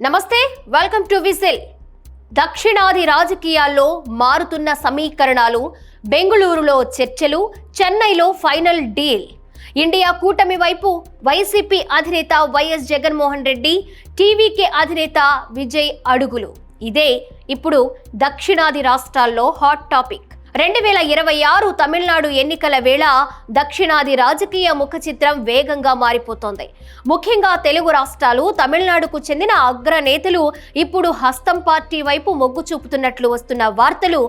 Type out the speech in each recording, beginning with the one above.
నమస్తే, welcome to whistle. దక్షిణాది రాజకీయాల్లో మారుతున్న సమీకరణాలు, బెంగళూరులో చర్చలు, చెన్నైలో ఫైనల్ డీల్. ఇండియా కూటమి వైపు వైసీపీ అధినేత వైఎస్ జగన్మోహన్ రెడ్డి, టీవీకే అధినేత విజయ్ అడుగులు. ఇదే ఇప్పుడు దక్షిణాది రాష్ట్రాల్లో హాట్ టాపిక్. 2026 తమిళనాడు ఎన్నికల వేళ దక్షిణాది రాజకీయ ముఖ చిత్రం వేగంగా మారిపోతోంది. ముఖ్యంగా తెలుగు రాష్ట్రాలు, తమిళనాడుకు చెందిన అగ్రనేతలు ఇప్పుడు హస్తం పార్టీ వైపు మొగ్గు చూపుతున్నట్లు వస్తున్న వార్తలు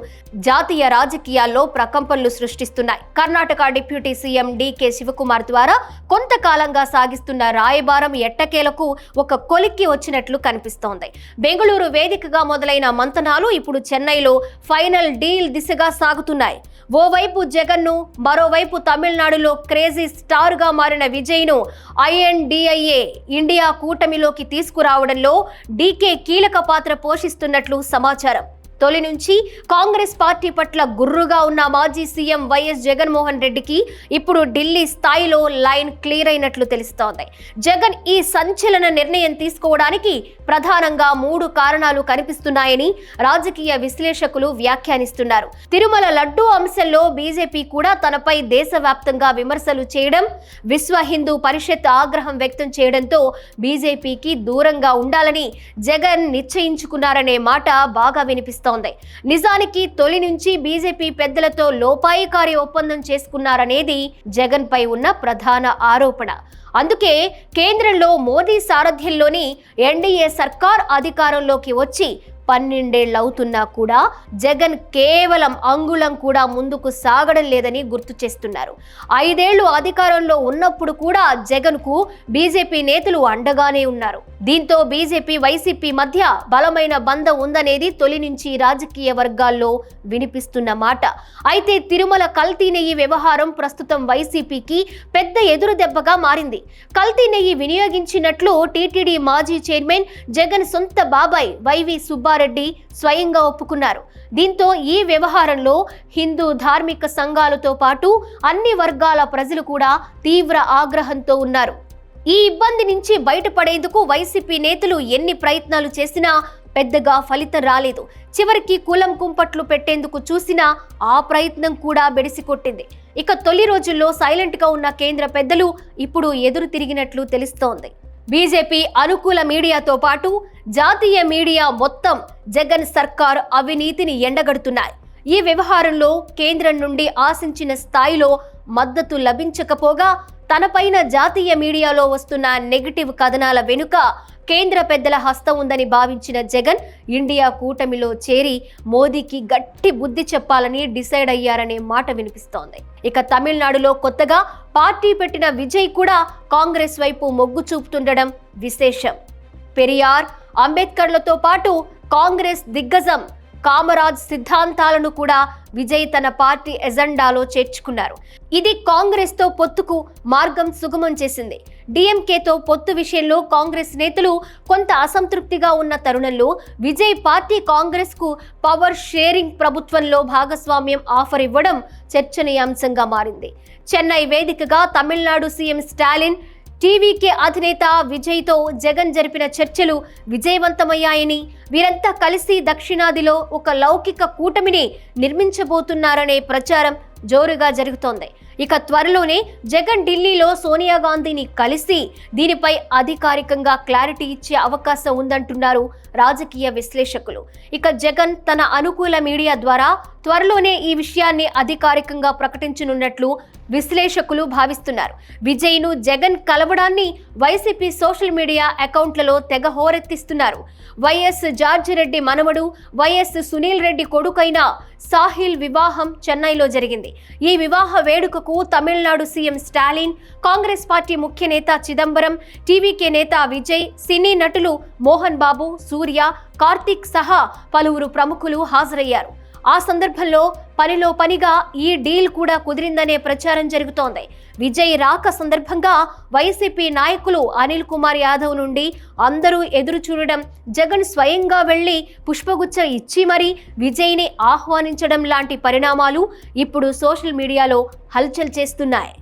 జాతీయ రాజకీయాల్లో ప్రకంపనలు సృష్టిస్తున్నాయి. కర్ణాటక డిప్యూటీ సీఎం డీకే శివకుమార్ ద్వారా కొంతకాలంగా సాగిస్తున్న రాయబారం ఎట్టకేలకు ఒక కొలిక్కి వచ్చినట్లు కనిపిస్తోంది. బెంగళూరు వేదికగా మొదలైన మంతనాలు ఇప్పుడు చెన్నైలో ఫైనల్ డీల్ దిశగా సాగుతున్నాయి. ఓవైపు జగన్ను, మరోవైపు తమిళనాడులో క్రేజీ స్టార్ గా మారిన విజయ్ ను ఐఎన్డిఐఏ ఇండియా కూటమిలోకి తీసుకురావడంలో డీకే కీలక పాత్ర పోషిస్తున్నట్లు సమాచారం. తొలి నుంచి కాంగ్రెస్ పార్టీ పట్ల గుర్రుగా ఉన్న మాజీ సీఎం వైఎస్ జగన్మోహన్ రెడ్డికి ఇప్పుడు ఢిల్లీ స్థాయిలో లైన్ క్లియర్ అయినట్లు తెలుస్తోంది. జగన్ ఈ సంచలన నిర్ణయం తీసుకోవడానికి ప్రధానంగా 3 కారణాలు కనిపిస్తున్నాయని రాజకీయ విశ్లేషకులు వ్యాఖ్యానిస్తున్నారు. తిరుమల లడ్డూ అంశంలో బీజేపీ కూడా తనపై దేశవ్యాప్తంగా విమర్శలు చేయడం, విశ్వ హిందూ పరిషత్ ఆగ్రహం వ్యక్తం చేయడంతో బీజేపీకి దూరంగా ఉండాలని జగన్ నిశ్చయించుకున్నారనే మాట బాగా వినిపిస్తోంది. నిజానికి తొలి నుంచి బీజేపీ పెద్దలతో లోపాయికారి ఒప్పందం చేసుకున్నారనేది జగన్ పై ఉన్న ప్రధాన ఆరోపణ. అందుకే కేంద్రంలో మోదీ సారథ్యంలోని ఎన్డీఏ సర్కార్ అధికారంలోకి వచ్చి 12 ఏళ్లవుతున్నా కూడా జగన్ కేవలం అంగుళం కూడా ముందుకు సాగడం లేదని గుర్తు చేస్తున్నారు. 5 ఏళ్లు అధికారంలో ఉన్నప్పుడు కూడా జగన్ కు బీజేపీ నేతలు అండగానే ఉన్నారు. దీంతో బీజేపీ వైసీపీ మధ్య బలమైన బంధం ఉందనేది తొలి నుంచి రాజకీయ వర్గాల్లో వినిపిస్తున్న మాట. అయితే తిరుమల కల్తీ నెయ్యి వ్యవహారం ప్రస్తుతం వైసీపీకి పెద్ద ఎదురు దెబ్బగా మారింది. కల్తీ నెయ్యి వినియోగించినట్లు టీటీడీ మాజీ చైర్మన్ జగన్ సొంత బాబాయ్ వైవి సుబ్బారెడ్డి స్వయంగా ఒప్పుకున్నారు. దీంతో ఈ వ్యవహారంలో హిందూ ధార్మిక సంఘాలతో పాటు అన్ని వర్గాల ప్రజలు కూడా తీవ్ర ఆగ్రహంతో ఉన్నారు. ఈ ఇబ్బంది నుంచి బయటపడేందుకు వైసీపీ నేతలు ఎన్ని ప్రయత్నాలు చేసినా పెద్దగా ఫలితం రాలేదు. చివరికి కులం కుంపట్లు పెట్టేందుకు చూసినా ఆ ప్రయత్నం కూడా బెడిసికొట్టింది. ఇక తొలి రోజుల్లో సైలెంట్ గా ఉన్న కేంద్ర పెద్దలు ఇప్పుడు ఎదురు తిరిగినట్లు తెలుస్తోంది. బీజేపీ అనుకూల మీడియాతో పాటు జాతీయ మీడియా మొత్తం జగన్ సర్కార్ అవినీతిని ఎండగడుతున్నాయి. ఈ వ్యవహారంలో కేంద్రం నుండి ఆశించిన స్థాయిలో మద్దతు లభించకపోగా తనపైన జాతీయ మీడియాలో వస్తున్న నెగటివ్ కథనాల వెనుక కేంద్ర పెద్దల హస్తం ఉందని భావించిన జగన్ ఇండియా కూటమిలో చేరి మోదీకి గట్టి బుద్ధి చెప్పాలని డిసైడ్ అయ్యారనే మాట వినిపిస్తోంది. ఇక తమిళనాడులో కొత్తగా పార్టీ పెట్టిన విజయ్ కూడా కాంగ్రెస్ వైపు మొగ్గు చూపుతుండడం విశేషం. పెరియార్, అంబేద్కర్లతో పాటు కాంగ్రెస్ దిగ్గజం కామరాజ్ సిద్ధాంతాలను కూడా విజయ్ తన పార్టీ ఎజెండాలో చేర్చుకున్నారు. ఇది కాంగ్రెస్ తో పొత్తుకు మార్గం సుగమం చేసింది. డిఎంకేతో పొత్తు విషయంలో కాంగ్రెస్ నేతలు కొంత అసంతృప్తిగా ఉన్న తరుణంలో విజయ్ పార్టీ కాంగ్రెస్ కు పవర్ షేరింగ్ ప్రభుత్వంలో భాగస్వామ్యం ఆఫర్ ఇవ్వడం చర్చనీయాంశంగా మారింది. చెన్నై వేదికగా తమిళనాడు సీఎం స్టాలిన్, టీవీకే అధినేత విజయ్తో జగన్ జరిపిన చర్చలు విజయవంతమయ్యాయని, వీరంతా కలిసి దక్షిణాదిలో ఒక లౌకిక కూటమిని నిర్మించబోతున్నారనే ప్రచారం జోరుగా జరుగుతోంది. ఇక త్వరలోనే జగన్ ఢిల్లీలో సోనియా గాంధీని కలిసి దీనిపై అధికారికంగా క్లారిటీ ఇచ్చే అవకాశం ఉందంటున్నారు రాజకీయ విశ్లేషకులు. ఇక జగన్ తన అనుకూల మీడియా ద్వారా త్వరలోనే ఈ విషయాన్ని అధికారికంగా ప్రకటించనున్నట్లు విశ్లేషకులు భావిస్తున్నారు. విజయ్ను జగన్ కలవడాన్ని వైసీపీ సోషల్ మీడియా అకౌంట్లలో తెగ హోరెత్తిస్తున్నారు. వైఎస్ జార్జి రెడ్డి మనవడు, వైఎస్ సునీల్ రెడ్డి కొడుకైన సాహిల్ వివాహం చెన్నైలో జరిగింది. ఈ వివాహ వేడుకకు తమిళనాడు సీఎం స్టాలిన్, కాంగ్రెస్ పార్టీ ముఖ్య నేత చిదంబరం, టీవీకే నేత విజయ్, సినీ నటులు మోహన్ బాబు, సూర్య, కార్తిక్ సహా పలువురు ప్రముఖులు హాజరయ్యారు. ఆ సందర్భంలో పనిలో పనిగా ఈ డీల్ కూడా కుదిరిందనే ప్రచారం జరుగుతోంది. విజయ్ రాక సందర్భంగా వైసీపీ నాయకులు అనిల్ కుమార్ యాదవ్ నుండి అందరూ ఎదురు చూడడం, జగన్ స్వయంగా వెళ్లి పుష్పగుచ్చ ఇచ్చి మరీ విజయ్ని ఆహ్వానించడం లాంటి పరిణామాలు ఇప్పుడు సోషల్ మీడియాలో హల్చల్ చేస్తున్నాయి.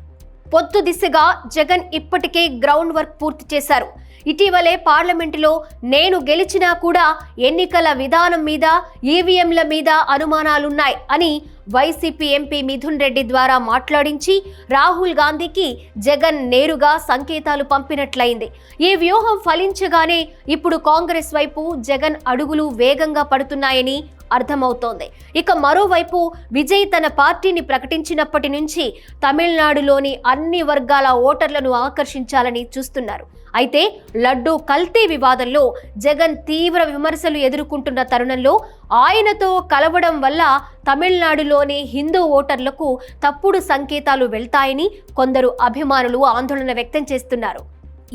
పొత్తు దిశగా జగన్ ఇప్పటికే గ్రౌండ్ వర్క్ పూర్తి చేశారు. ఇటీవలే పార్లమెంటులో నేను గెలిచినా కూడా ఎన్నికల విధానం మీద ఈవీఎంల మీద అనుమానాలున్నాయి అని వైసీపీ ఎంపీ మిథున్ రెడ్డి ద్వారా మాట్లాడించి రాహుల్ గాంధీకి జగన్ నేరుగా సంకేతాలు పంపినట్లయింది. ఈ వ్యూహం ఫలించగానే ఇప్పుడు కాంగ్రెస్ వైపు జగన్ అడుగులు వేగంగా పడుతున్నాయని అర్థమవుతోంది. ఇక మరోవైపు విజయ్ తన పార్టీని ప్రకటించినప్పటి నుంచి తమిళనాడులోని అన్ని వర్గాల ఓటర్లను ఆకర్షించాలని చూస్తున్నారు. అయితే లడ్డూ కల్తీ వివాదంలో జగన్ తీవ్ర విమర్శలు ఎదుర్కొంటున్న తరుణంలో ఆయనతో కలవడం వల్ల తమిళనాడులోని హిందూ ఓటర్లకు తప్పుడు సంకేతాలు వెళ్తాయని కొందరు అభిమానులు ఆందోళన వ్యక్తం చేస్తున్నారు.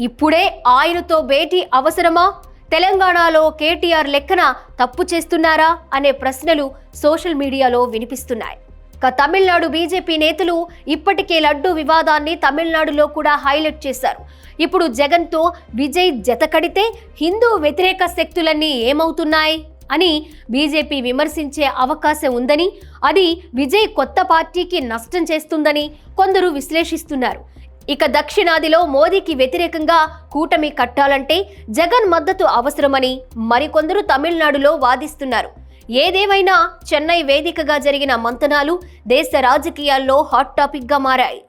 ఇప్పుడే ఆయనతో భేటీ అవసరమా? తెలంగాణలో కేటీఆర్ లెక్కన తప్పు చేస్తున్నారా అనే ప్రశ్నలు సోషల్ మీడియాలో వినిపిస్తున్నాయి. తమిళనాడు బీజేపీ నేతలు ఇప్పటికే లడ్డూ వివాదాన్ని తమిళనాడులో కూడా హైలైట్ చేశారు. ఇప్పుడు జగన్తో విజయ్ జతకడితే హిందూ వ్యతిరేక శక్తులన్నీ ఏమవుతున్నాయి అని బీజేపీ విమర్శించే అవకాశం ఉందని, అది విజయ్ కొత్త పార్టీకి నష్టం చేస్తుందని కొందరు విశ్లేషిస్తున్నారు. ఇక దక్షిణాదిలో మోదీకి వ్యతిరేకంగా కూటమి కట్టాలంటే జగన్ మద్దతు అవసరమని మరికొందరు తమిళనాడులో వాదిస్తున్నారు. ఏదేమైనా చెన్నై వేదికగా జరిగిన మంతనాలు దేశ రాజకీయాల్లో హాట్ టాపిక్గా మారాయి.